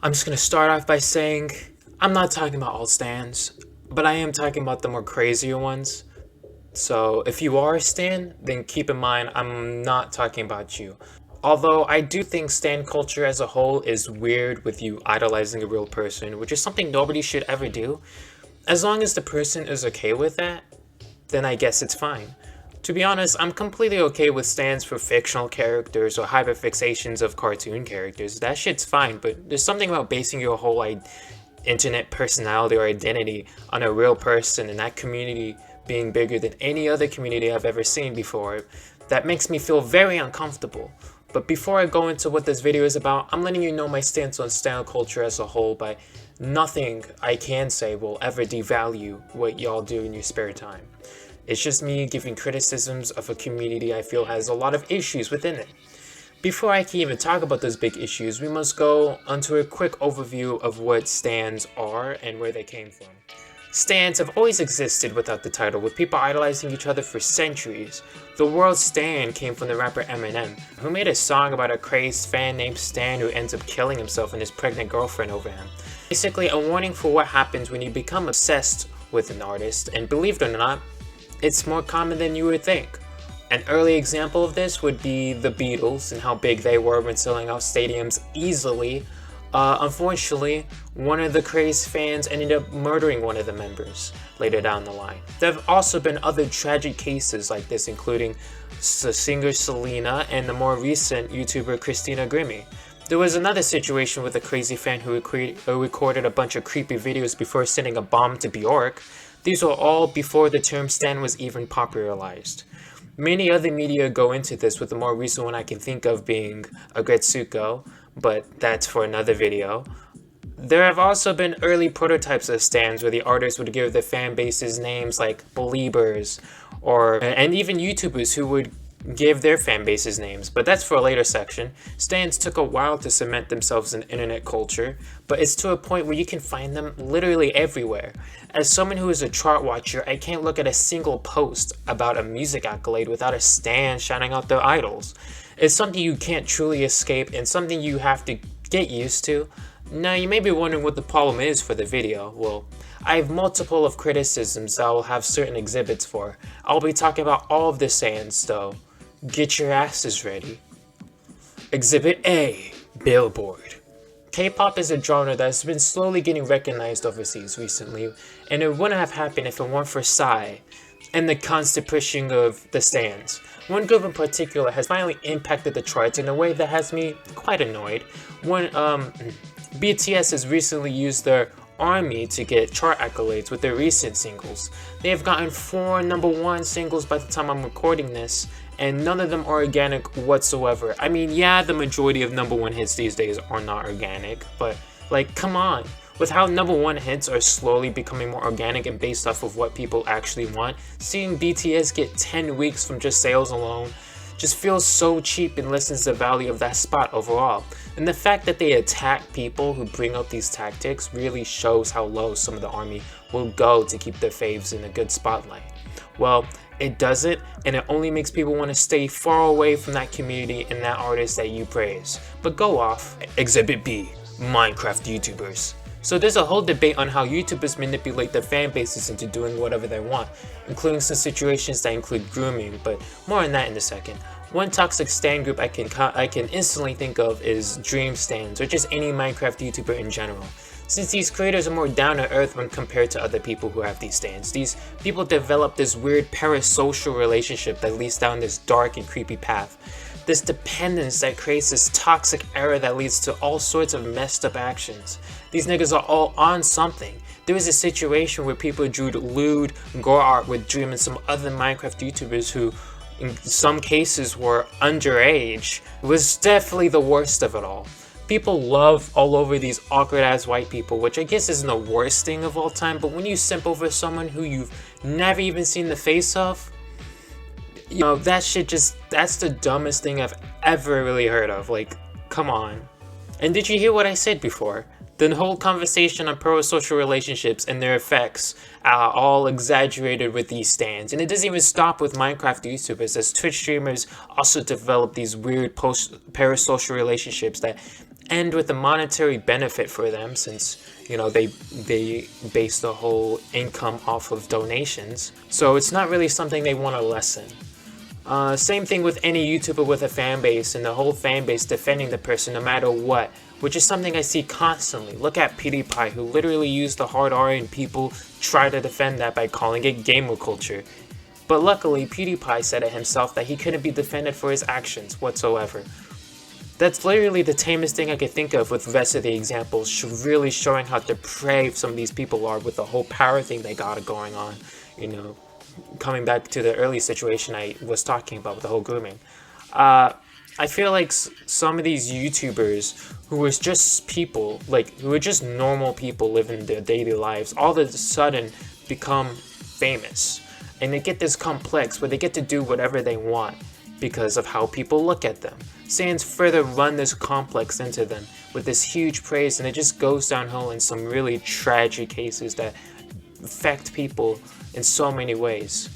I'm just gonna start off by saying I'm not talking about all stans, but I am talking about the more crazier ones. So if you are a stan, then keep in mind I'm not talking about you. Although I do think stan culture as a whole is weird with you idolizing a real person, which is something nobody should ever do. As long as the person is okay with that, then I guess it's fine. To be honest, I'm completely okay with stands for fictional characters or hyperfixations of cartoon characters. That shit's fine, but there's something about basing your whole internet personality or identity on a real person and that community being bigger than any other community I've ever seen before that makes me feel very uncomfortable. But before I go into what this video is about, I'm letting you know my stance on stan culture as a whole by nothing I can say will ever devalue what y'all do in your spare time. It's just me giving criticisms of a community I feel has a lot of issues within it. Before I can even talk about those big issues, we must go onto a quick overview of what stans are and where they came from. Stans have always existed without the title, with people idolizing each other for centuries. The word stan came from the rapper Eminem, who made a song about a crazed fan named Stan who ends up killing himself and his pregnant girlfriend over him. Basically a warning for what happens when you become obsessed with an artist, and believe it or not, it's more common than you would think. An early example of this would be the Beatles and how big they were when selling out stadiums easily. Unfortunately, one of the crazed fans ended up murdering one of the members later down the line. There have also been other tragic cases like this, including the singer Selena and the more recent YouTuber Christina Grimmie. There was another situation with a crazy fan who recorded a bunch of creepy videos before sending a bomb to Bjork. These were all before the term stan was even popularized. Many other media go into this, with the more recent one I can think of being Agretsuko, but that's for another video. There have also been early prototypes of stans where the artists would give their fan bases names like Beliebers, and even YouTubers who would give their fan bases names, but that's for a later section. Stans took a while to cement themselves in internet culture, but it's to a point where you can find them literally everywhere. As someone who is a chart watcher, I can't look at a single post about a music accolade without a stan shouting out their idols. It's something you can't truly escape and something you have to get used to. Now you may be wondering what the problem is for the video. Well, I have multiple of criticisms that I will have certain exhibits for. I'll be talking about all of the stans though. Get your asses ready. Exhibit A, Billboard. K-pop is a genre that has been slowly getting recognized overseas recently, and it wouldn't have happened if it weren't for Psy and the constant pushing of the stans. One group in particular has finally impacted the charts in a way that has me quite annoyed. BTS has recently used their army to get chart accolades with their recent singles. They have gotten 4 #1 singles by the time I'm recording this, and none of them are organic whatsoever. I mean, yeah, the majority of #1 hits these days are not organic, but like, come on. With how #1 hits are slowly becoming more organic and based off of what people actually want, seeing BTS get 10 weeks from just sales alone just feels so cheap and lessens the value of that spot overall. And the fact that they attack people who bring up these tactics really shows how low some of the army will go to keep their faves in a good spotlight. Well, it doesn't, and it only makes people want to stay far away from that community and that artist that you praise. But go off. Exhibit B, Minecraft YouTubers. So there's a whole debate on how YouTubers manipulate their fan bases into doing whatever they want, including some situations that include grooming, but more on that in a second. One toxic stan group I can instantly think of is Dream Stans, or just any Minecraft YouTuber in general. Since these creators are more down to earth when compared to other people who have these stans, these people develop this weird parasocial relationship that leads down this dark and creepy path. This dependence that creates this toxic era that leads to all sorts of messed up actions. These niggas are all on something. There was a situation where people drew lewd gore art with Dream and some other Minecraft YouTubers who in some cases were underage. It was definitely the worst of it all. People love all over these awkward ass white people, which I guess isn't the worst thing of all time, but when you simp over someone who you've never even seen the face of, you know, that shit that's the dumbest thing I've ever really heard of. Like, come on. And did you hear what I said before? The whole conversation on parasocial relationships and their effects are all exaggerated with these stans. And it doesn't even stop with Minecraft YouTubers, as Twitch streamers also develop these weird parasocial relationships that end with a monetary benefit for them, since they base the whole income off of donations. So it's not really something they want to lessen. Same thing with any YouTuber with a fan base and the whole fan base defending the person no matter what, which is something I see constantly. Look at PewDiePie, who literally used the hard R and people try to defend that by calling it gamer culture. But luckily, PewDiePie said it himself that he couldn't be defended for his actions whatsoever. That's literally the tamest thing I could think of with the rest of the examples, really showing how depraved some of these people are with the whole power thing they got going on, coming back to the early situation I was talking about with the whole grooming. I feel like some of these YouTubers who was just people, who are just normal people living their daily lives, all of a sudden become famous. And they get this complex where they get to do whatever they want because of how people look at them. Sans further run this complex into them with this huge praise, and it just goes downhill in some really tragic cases that affect people in so many ways.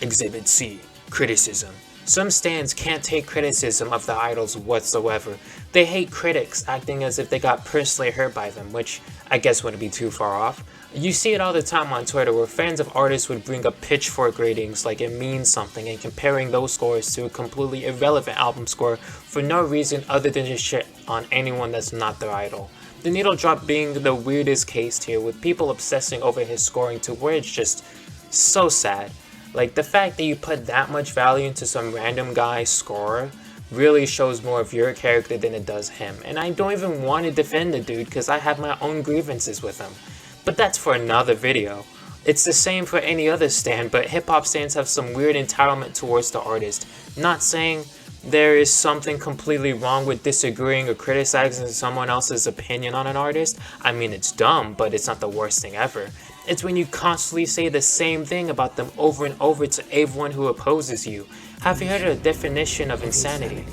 Exhibit C, criticism. Some stans can't take criticism of the idols whatsoever. They hate critics, acting as if they got personally hurt by them, which I guess wouldn't be too far off. You see it all the time on Twitter where fans of artists would bring up pitchfork ratings like it means something and comparing those scores to a completely irrelevant album score for no reason other than just shit on anyone that's not their idol. The needle drop being the weirdest case here, with people obsessing over his scoring to where it's just so sad. Like, the fact that you put that much value into some random guy's score really shows more of your character than it does him. And I don't even want to defend the dude because I have my own grievances with him. But that's for another video. It's the same for any other stan, but hip-hop stans have some weird entitlement towards the artist. Not saying there is something completely wrong with disagreeing or criticizing someone else's opinion on an artist. I mean, it's dumb, but it's not the worst thing ever. It's when you constantly say the same thing about them over and over to everyone who opposes you. Have you heard of the definition of insanity?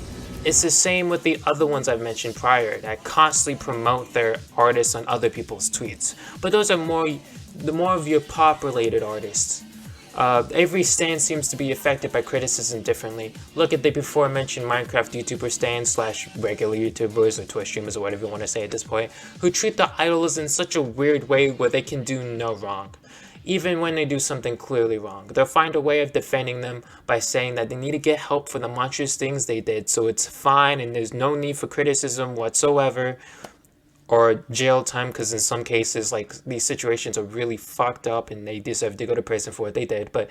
It's the same with the other ones I've mentioned prior that constantly promote their artists on other people's tweets. But those are more of your pop-related artists. Every stan seems to be affected by criticism differently. Look at the before mentioned Minecraft YouTuber stans / regular YouTubers or Twitch streamers or whatever you want to say at this point, who treat the idols in such a weird way where they can do no wrong. Even when they do something clearly wrong, they'll find a way of defending them by saying that they need to get help for the monstrous things they did, so it's fine and there's no need for criticism whatsoever, or jail time, because in some cases, these situations are really fucked up and they deserve to go to prison for what they did. But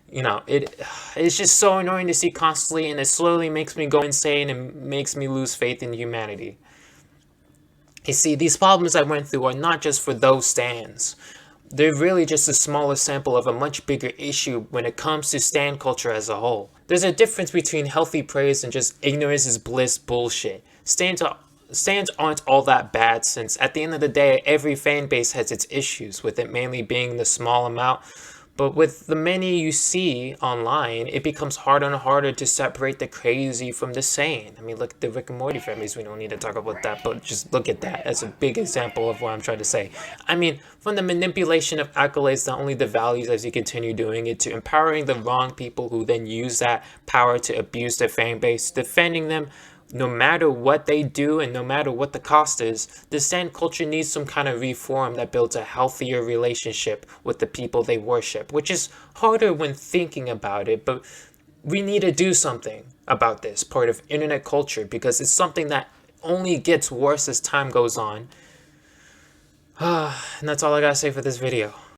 it's just so annoying to see constantly, and it slowly makes me go insane and makes me lose faith in humanity. You see, these problems I went through are not just for those stans. They're really just a smaller sample of a much bigger issue when it comes to stan culture as a whole. There's a difference between healthy praise and just ignorance is bliss bullshit. Stans aren't all that bad, since at the end of the day, every fan base has its issues, with it mainly being the small amount. But with the many you see online, it becomes harder and harder to separate the crazy from the sane. I mean, look at the Rick and Morty families. We don't need to talk about that, but just look at that as a big example of what I'm trying to say. I mean, from the manipulation of accolades that only devalues as you continue doing it, to empowering the wrong people who then use that power to abuse their fan base, defending them no matter what they do and no matter what the cost is. The stan culture needs some kind of reform that builds a healthier relationship with the people they worship, which is harder when thinking about it, but we need to do something about this part of internet culture because it's something that only gets worse as time goes on. And that's all I gotta say for this video.